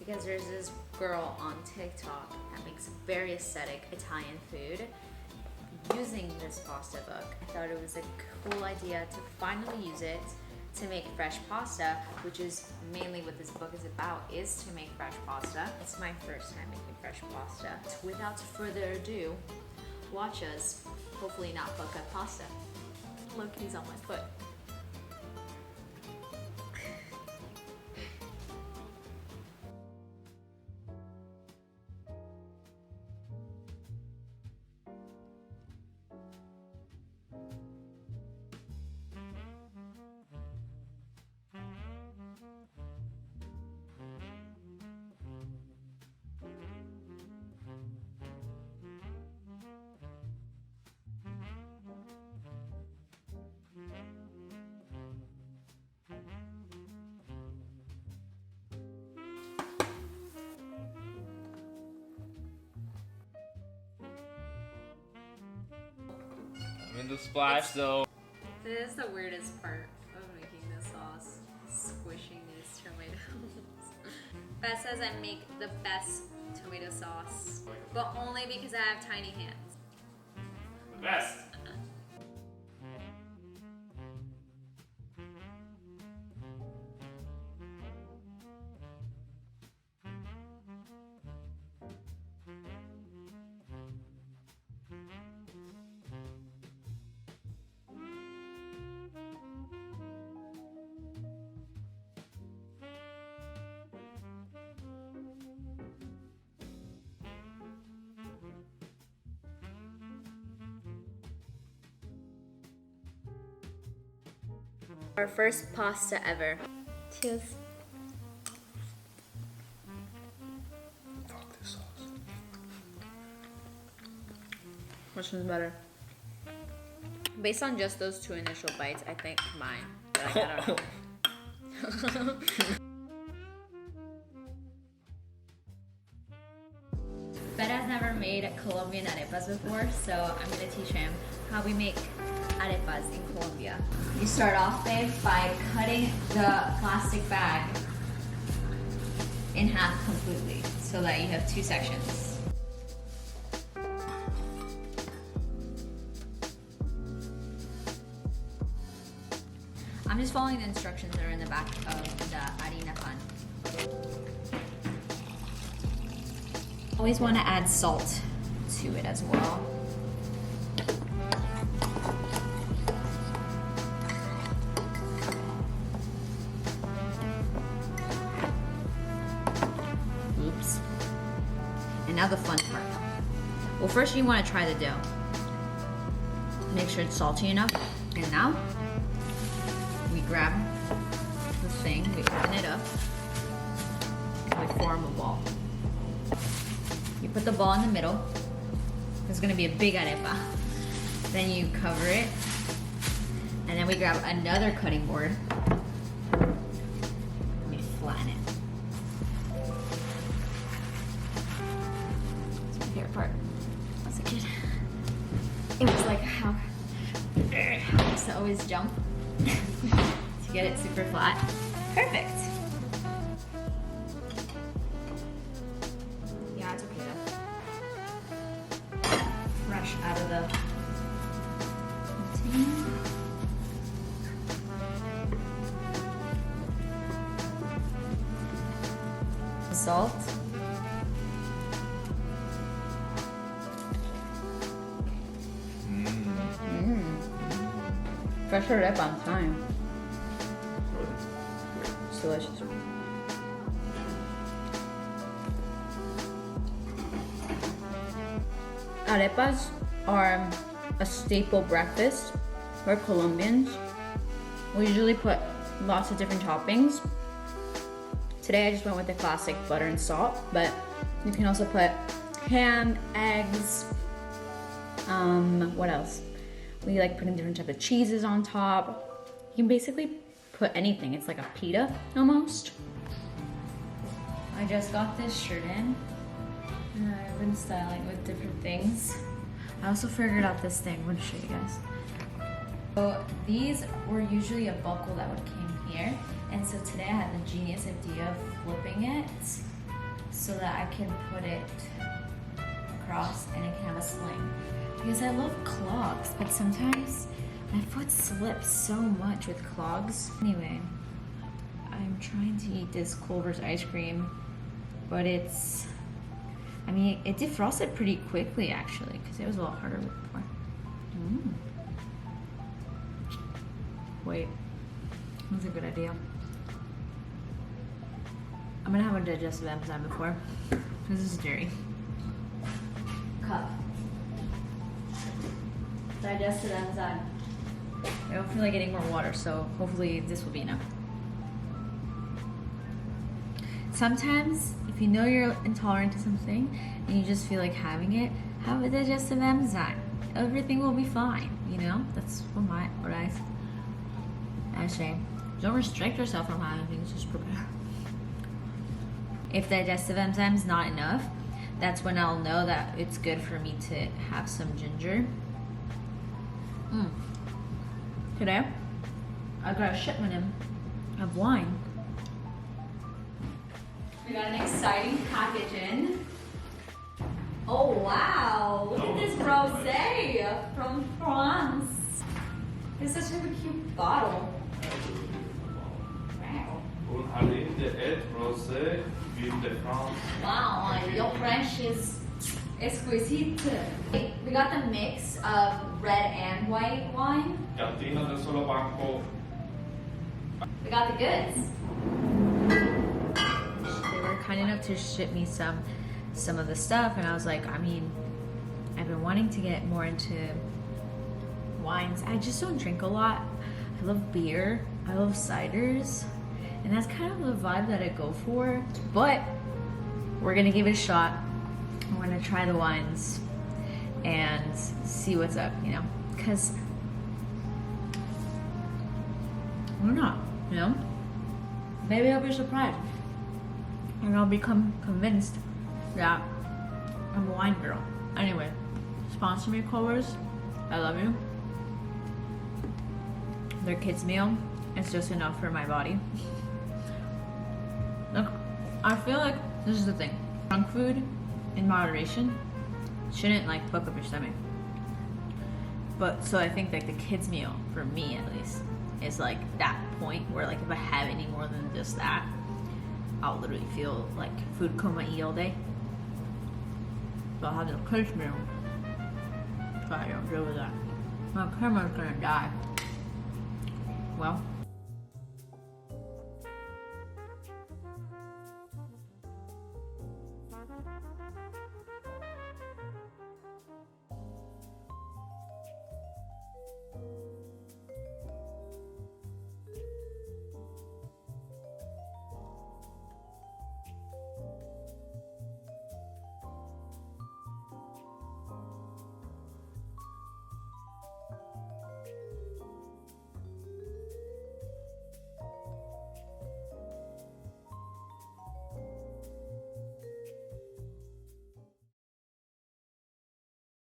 because there's this girl on TikTok that makes very aesthetic Italian food using this pasta book. I thought it was a cool idea to finally use it to make fresh pasta, which is mainly what this book is about, is to make fresh pasta. It's my first time making fresh pasta. Without further ado, watch us hopefully not fuck up pasta. Look, he's on my foot. I'm in the splash though. This is the weirdest part of making this sauce, squishing these tomatoes. Beth says I make the best tomato sauce, but only because I have tiny hands. The best. Our first pasta ever. Cheers. Fuck this sauce. Which one's better? Based on just those two initial bites, I think mine. But I don't know. Ben has never made Colombian arepas before, so I'm gonna teach him how we make arepas in Colombia. You start off, babe, by cutting the plastic bag in half completely so that you have two sections. I'm just following the instructions that are in the back of the harina pan. Always want to add salt to it as well. Oops. And now the fun part. Well, first you want to try the dough. Make sure it's salty enough. And now we grab the thing, we open it up, and we form a ball. You put the ball in the middle. There's gonna be a big arepa. Then you cover it, and then we grab another cutting board. And we flatten it. That's my favorite part. As a kid, it was like how I used to always jump to get it super flat. Perfect. Yeah, it's okay though. Fresh out of the container. Salt. Fresh arepa on time. It's delicious. Arepas are a staple breakfast for Colombians. We usually put lots of different toppings. Today I just went with the classic butter and salt, but you can also put ham, eggs, what else? We like putting different types of cheeses on top. You can basically put anything. It's like a pita almost. I just got this shirt in and I've been styling with different things. I also figured out this thing. I'm gonna show you guys. So these were usually a buckle that would came here. And so today I had the genius idea of flipping it so that I can put it across and it can have a sling. Because I love clogs, but sometimes my foot slips so much with clogs. Anyway, I'm trying to eat this Culver's ice cream, but it's, I mean, it defrosted pretty quickly actually, because it was a lot harder before. Wait, that's a good idea. I'm gonna have a digestive enzyme before. This is dairy. Cup. Digestive enzyme. I don't feel like getting more water, so hopefully this will be enough. Sometimes, if you know you're intolerant to something and you just feel like having it, have a digestive enzyme. Everything will be fine, you know? That's what I say. Don't restrict yourself from having things, just prepare. If digestive enzyme is not enough, that's when I'll know that it's good for me to have some ginger. Today, I got a shipment in of wine. We got an exciting package in. Oh wow, look at this rosé from France. It's such a cute bottle. Wow. Un de et rosé, vin de France. Wow, your French is exquisite. We got the mix of red and white wine. Cantina de Solo Banco. We got the goods. They were kind enough to ship me some of the stuff, and I was like, I mean, I've been wanting to get more into wines. I just don't drink a lot. I love beer. I love ciders. And that's kind of the vibe that I go for. But we're gonna give it a shot. I'm gonna try the wines and see what's up, you know? Because we're not, you know? Maybe I'll be surprised. And I'll become convinced that I'm a wine girl. Anyway, sponsor me, Culver's. I love you. Their kids' meal is just enough for my body. Look, I feel like this is the thing. Junk food in moderation shouldn't like fuck up your stomach. But so I think like the kids' meal, for me at least, is like that point where like if I have any more than just that, I'll literally feel like food coma-y all day. So I'll have the kids' meal. So I don't deal with that. My camera's gonna die. Well,